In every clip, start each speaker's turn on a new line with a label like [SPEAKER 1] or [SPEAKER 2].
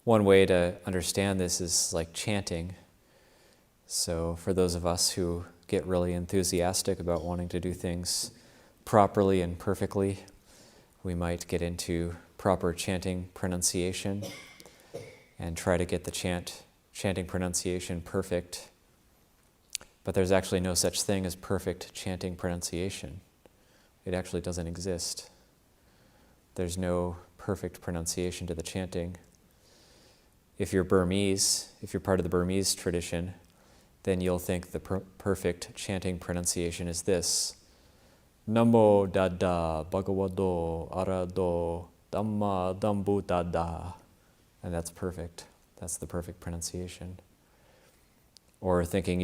[SPEAKER 1] one way to understand this is like chanting. So for those of us who get really enthusiastic about wanting to do things properly and perfectly, we might get into proper chanting pronunciation and try to get the chanting pronunciation perfect. But there's actually no such thing as perfect chanting pronunciation. It actually doesn't exist. There's no perfect pronunciation to the chanting. If you're Burmese, if you're part of the Burmese tradition, then you'll think the perfect chanting pronunciation is this: Namo Dada Bhagavado Arado Dhamma Dhambuddhada. And that's perfect. That's the perfect pronunciation. Or thinking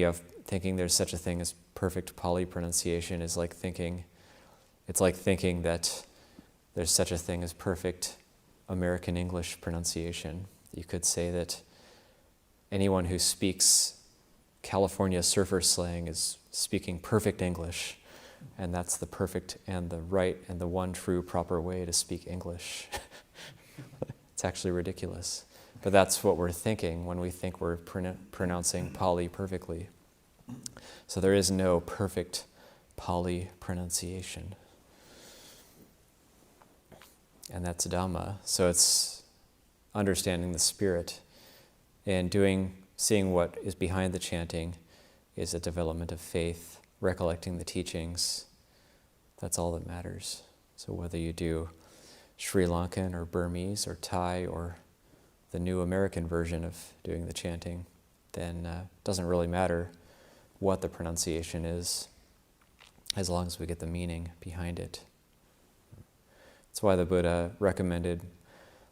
[SPEAKER 1] there's such a thing as perfect Pali pronunciation is like thinking that there's such a thing as perfect American English pronunciation. You could say that anyone who speaks California surfer slang is speaking perfect English, and that's the perfect and the right and the one true proper way to speak English. It's actually ridiculous. But that's what we're thinking when we think we're pronouncing Pali perfectly. So there is no perfect Pali pronunciation. And that's Dhamma. So it's understanding the spirit and seeing what is behind the chanting is a development of faith, recollecting the teachings. That's all that matters. So whether you do Sri Lankan or Burmese or Thai or the new American version of doing the chanting, then it doesn't really matter what the pronunciation is, as long as we get the meaning behind it. That's why the Buddha recommended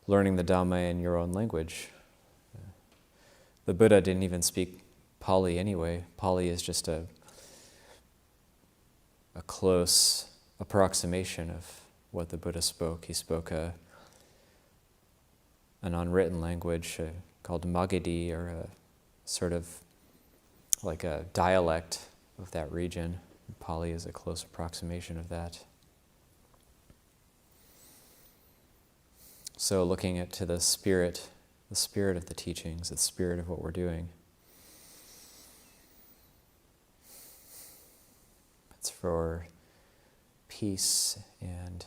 [SPEAKER 1] learning the Dhamma in your own language. The Buddha didn't even speak Pali anyway. Pali is just a close approximation of what the Buddha spoke. He spoke an unwritten language called Magadhi, or a sort of like a dialect of that region. Pali is a close approximation of that. So looking to the spirit of the teachings, the spirit of what we're doing. It's for peace and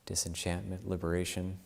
[SPEAKER 1] disenchantment, liberation.